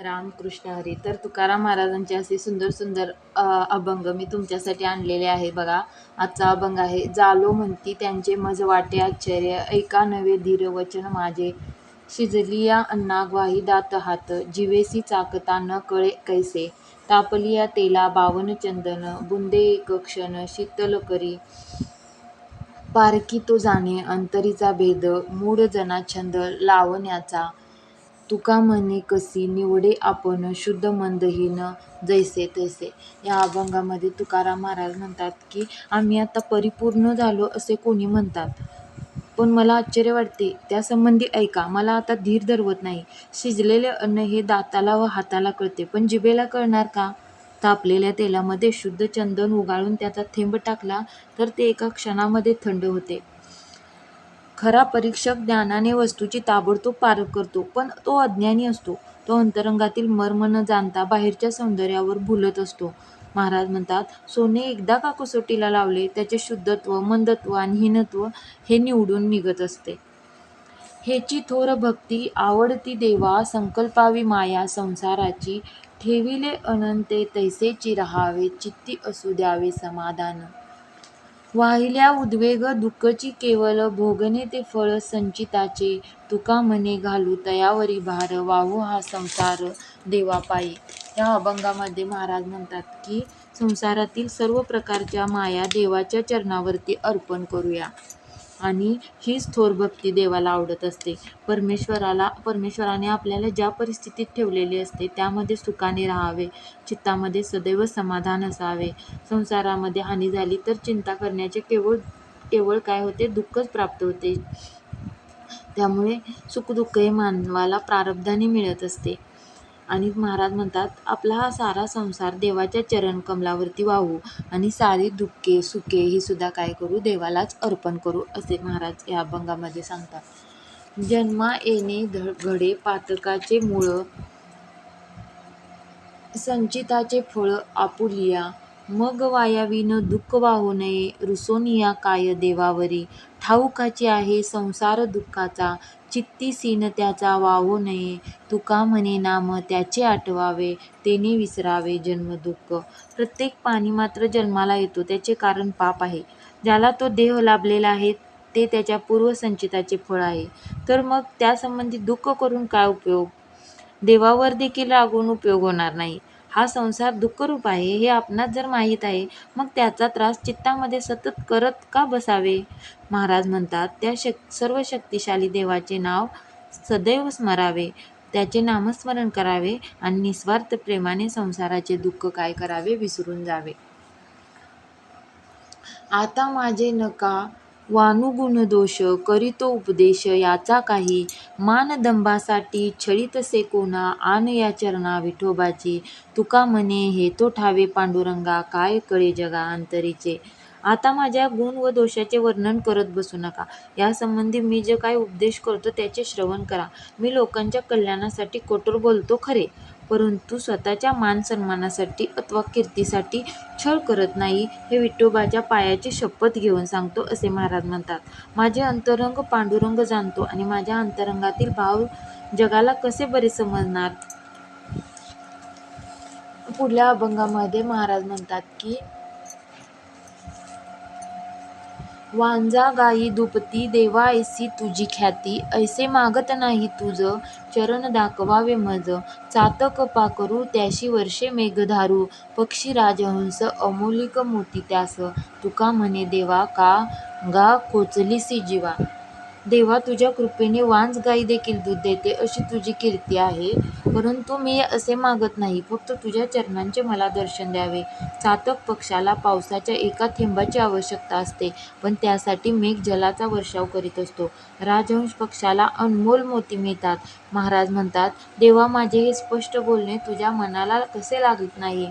रामकृष्ण हरी. तर तुकाराम महाराजांचे असे सुंदर सुंदर अभंग मी तुमच्यासाठी आणलेले आहे बघा. आजचा अभंग आहे. जालो म्हणती त्यांचे मज वाटे आश्चर्य, ऐका नवे धीर वचन माझे. शिजलिया अन्ना ग्वाही दात हात, जिवेसी चाकता न कळे कैसे. तापलिया तेला बावन चंदन, बुंदे एक क्षण शीतल करी. पारखी तो जाणे अंतरीचा भेद, मूढ जना छंद लावण्याचा. तुका म्हणे कसी निवडे आपण, शुद्ध मंदहीन जैसे तैसे. या अभंगामध्ये तुकाराम महाराज म्हणतात की आम्ही आता परिपूर्ण झालो असे कोणी म्हणतात, पण मला आश्चर्य वाटते त्यासंबंधी ऐका. मला आता धीर धरवत नाही. शिजलेले अन्न हे दाताला व हाताला कळते, पण जिभेला कळणार का? तापलेल्या तेलामध्ये शुद्ध चंदन उगाळून त्याचा थेंब टाकला तर ते एका क्षणामध्ये थंड होते. खरा परीक्षक ज्ञानाने वस्तूची ताबडतोब पारख करतो, पण तो अज्ञानी असतो. तो अंतरंगातील मर्म न जाणता बाहेरच्या सौंदर्यावर भुलत असतो. महाराज म्हणतात, सोने एकदा का कसोटीला लावले, त्याचे शुद्धत्व, मंदत्व आणि हीनत्व हे निवडून निघत असते. हेची थोर भक्ती आवडती देवा, संकल्पावी माया संसाराची. ठेविले अनंते तैसेची रहावे, चित्ती असू द्यावे समाधान. वाहिल्या उद्वेग दुःखची केवल, भोगणे ते फळ संचिताचे. तुका म्हणे घालू तयावरी भार, वाहू हा संसार देवापायी. या अभंगामध्ये महाराज म्हणतात की संसारातील सर्व प्रकारच्या माया देवाच्या चरणावरती अर्पण करूया, आणि हीच थोर भक्ती देवाला आवडत असते. परमेश्वराने आपल्याला ज्या परिस्थितीत ठेवलेली असते त्यामध्ये सुखाने राहावे, चित्तामध्ये सदैव समाधान असावे. संसारामध्ये हानी झाली तर चिंता करण्याचे केवळ काय होते, दुःखच प्राप्त होते. त्यामुळे सुखदुःख हे मानवाला प्रारब्धाने मिळत असते. आणि महाराज म्हणतात, आपला हा सारा संसार देवाच्या चरण कमलावरती वाहू, आणि सारी दुःखे सुखे ही सुद्धा काय करू, देवालाच अर्पण करू, असे महाराज या अभंगामध्ये सांगतात. जन्मा येणे घडे पातकाचे मूळ, संचिताचे फळ आपुलिया. मग वायावीन दुःख वाहू नये, रुसोनिया काय देवावरी. ठाऊकाची आहे संसार दुःखाचा, चित्ती सीन त्याचा वाहू नये. तुका म्हणे नाम त्याचे आठवावे, तेने विसरावे जन्म दुःख. प्रत्येक प्राणी मात्र जन्माला येतो त्याचे कारण पाप आहे. ज्याला तो देह लाभलेला आहे ते त्याच्या पूर्वसंचिताचे फळ आहे. तर मग त्यासंबंधी दुःख करून काय उपयोग? देवावर देखील रागून उपयोग होणार नाही. हा संसार दुःखरूप आहे हे आपणास जर माहीत आहे, मग त्याचा त्रास चित्तामध्ये सतत करत का बसावे? महाराज म्हणतात, त्या सर्व शक्तिशाली देवाचे नाव सदैव स्मरावे, त्याचे नामस्मरण करावे, आणि निस्वार्थ प्रेमाने संसाराचे दुःख काय करावे, विसरून जावे. आता माझे नका वानू गुणदोष, करीतो उपदेश याचा काही. मानदंभासाठी छळीतसे कोणा, आन या चरणा विठोबाची. तुका म्हणे हे तो ठावे पांडुरंगा, काय कळे जगा अंतरीचे. आता माझ्या गुण व दोषाचे वर्णन करत बसू नका. यासंबंधी मी जे काय उपदेश करतो त्याचे श्रवण करा. मी लोकांच्या कल्याणासाठी कठोर बोलतो खरे, परंतु स्वतःच्या मान सन्मानासाठी अथवा कीर्तीसाठी छळ करत नाही, हे विठोबाच्या पायाची शपथ घेऊन सांगतो, असे महाराज म्हणतात. माझे अंतरंग पांडुरंग जाणतो, आणि माझ्या अंतरंगातील भाव जगाला कसे बरे समजणार. पुढल्या अभंगामध्ये महाराज म्हणतात की वांजा गायी दुपती देवा ऐसी तुझी ख्याती, ऐसे मागत नाही तुझ चरण दाखवावे मज. चातक पाखरू त्याशी वर्षे मेघधारू, पक्षी राजहंस अमोलिक मोती त्यास. तुका म्हणे देवा का गा खोचलीसी जीवा. देवा तुझ्या कृपेने वांज गाई देखील दूध देते अशी तुझी कीर्ती आहे, परंतु मी असे मागत नाही, फक्त तुझ्या चरणांचे मला दर्शन द्यावे. चातक पक्षाला पावसाच्या एका थेंबाची आवश्यकता असते, पण त्यासाठी मेघ जलाचा वर्षाव करीत असतो. राजहंस पक्षाला अनमोल मोती मिळतात. महाराज म्हणतात, देवा माझे हे स्पष्ट बोलणे तुझ्या मनाला कसे लागत नाही.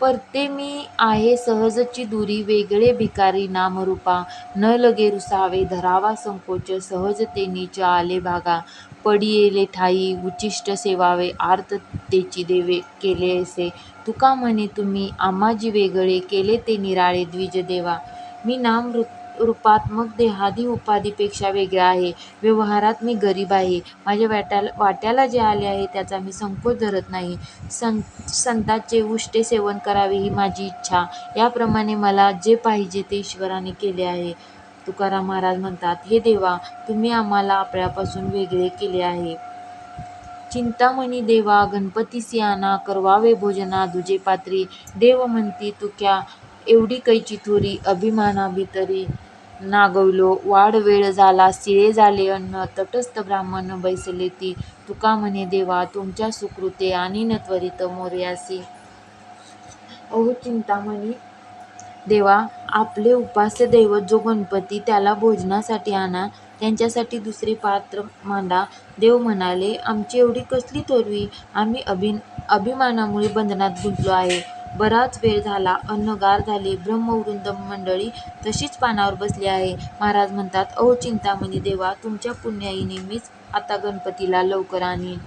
परते मी आहे सहजची दुरी, वेगळे भिकारी नामरूपा. न लगे रुसावे धरावा संकोच, सहजतेनीच आले भागा. पडियेले ठाई उचिष्ट सेवावे, आर्ततेची देवे केले ऐसे. तुका म्हणे तुम्ही आम्हाजी वेगळे, केले ते निराळे द्विज देवा. मी नाम रूपात्मक देहादी उपाधीपेक्षा वेगळा आहे. व्यवहारात मी गरीब आहे. माझ्या वाट्याला जे आले आहे त्याचा मी संकोच धरत नाही. संतांचे उष्टे सेवन करावे ही माझी इच्छा. याप्रमाणे मला जे पाहिजे ते ईश्वराने केले आहे. तुकाराम महाराज म्हणतात, हे देवा, तुम्ही आम्हाला आपल्यापासून वेगळे केले आहे. चिंतामणी देवा, गणपतीसी आणा, करवावे भोजना दुजे पात्री. देव म्हणती तुक्या एवढी कैची थोरी, अभिमाना भीतरी नागविलो. वाढ वेळ झाला, सिळे झाले अन्न, तटस्थ ब्राह्मण बैसले ती. तुका म्हणे देवा, तुमच्या सुकृते आणीन त्वरित मोरयासी. अहो चिंतामणी देवा, आपले उपास्य दैवत जो गणपती, त्याला भोजनासाठी आणा, त्यांच्यासाठी दुसरे पात्र मांडा. देव म्हणाले, आमची एवढी कसली थोरवी, आम्ही अभिमानामुळे बंधनात गुंतलो आहे. बराच वेळ झाला, अन्न गार झाले, ब्रह्मवृंद मंडळी तशीच पानावर बसली आहे. महाराज म्हणतात, अहो चिंतामणी देवा, तुमच्या पुण्याईने मीच आता गणपतीला लवकर आणीन.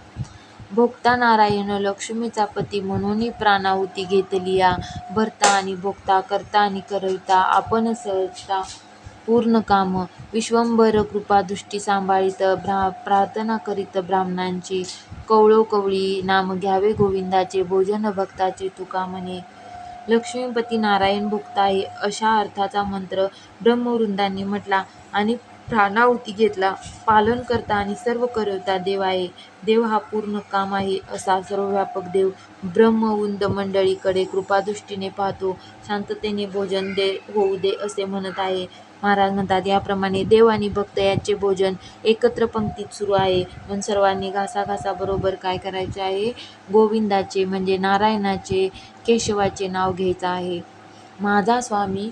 भोगता नारायण लक्ष्मीचा पती, म्हणून प्राणाहुती घेतलिया. भरता आणि भोगता, करता आणि करविता, आपण सहजता पूर्ण काम. विश्वंभर कृपादृष्टी सांभाळीत, प्रार्थना करीत ब्राह्मणांची. कवळोकवळी नाम घ्यावे गोविंदाचे, भोजन भक्ताचे तुका म्हणे. लक्ष्मीपती नारायण भोगता आहे, अशा अर्थाचा मंत्र ब्रह्मवृंदांनी म्हटला आणि प्राणाहुती घेतला. पालन करता आणि सर्व करविता देव आहे. देव हा पूर्ण काम आहे, असा सर्वव्यापक देव ब्रह्मवृंद मंडळीकडे कृपादृष्टीने पाहतो. शांततेने भोजन होऊ दे असे म्हणत आहे. महाराज म्हणतात, याप्रमाणे देव आणि भक्त याचे भोजन एकत्र पंक्तीत सुरू आहे. पण सर्वांनी घासाघासाबरोबर काय करायचे आहे? गोविंदाचे म्हणजे नारायणाचे, केशवाचे नाव घ्यायचे आहे. माझा स्वामी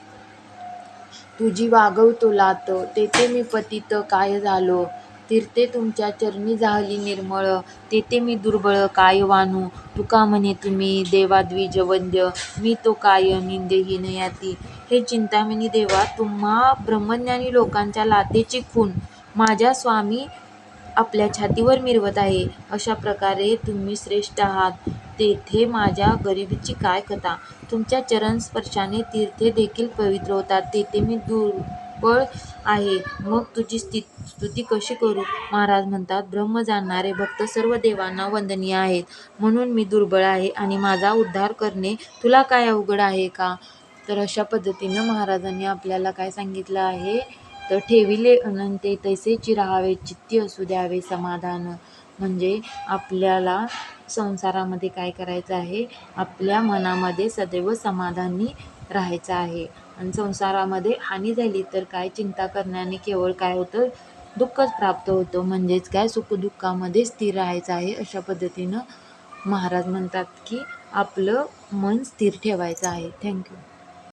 तुझी वागवतो लात, तेथे मी पतित काय झालो. तीर्थे तुमच्या चरणी झाली निर्मळ, तेथे मी दुर्बळ काय वानू. तुका म्हणे तुम्ही देवाद्विज वंद्य, मी तो काय निंदेहीन याती. हे चिंतामणी देवा, तुम्हा ब्रह्मज्ञानी लोकांच्या लातेची खूण माझ्या स्वामी आपल्या छातीवर मिरवत आहे. अशा प्रकारे तुम्ही श्रेष्ठ आहात, तेथे माझ्या गरिबीची काय कथा. तुमच्या चरण स्पर्शाने तीर्थे देखील पवित्र होतात, तेथे मी दुर्बळ आहे, मग तुझी स्तुती कशी करू. महाराज म्हणतात, ब्रह्म जाणणारे भक्त सर्व देवांना वंदनीय आहेत, म्हणून मी दुर्बळ आहे आणि माझा उद्धार करणे तुला काय अवघड आहे का. तर अशा पद्धतीनं महाराजांनी आपल्याला काय सांगितलं आहे, तर ठेविले अनंते तैसेची राहावे, चित्ती असू द्यावे समाधान. म्हणजे आपल्याला संसारामध्ये काय करायचं आहे, आपल्या मनामध्ये सदैव समाधानी राहायचं आहे. आणि संसारामध्ये हानी झाली तर काय, चिंता करण्याने केवळ काय होतं, दुःखच प्राप्त होतं. म्हणजेच काय, सुखदुःखामध्ये स्थिर राहायचं आहे. अशा पद्धतीनं महाराज म्हणतात की आपलं मन स्थिर ठेवायचं आहे. थँक्यू.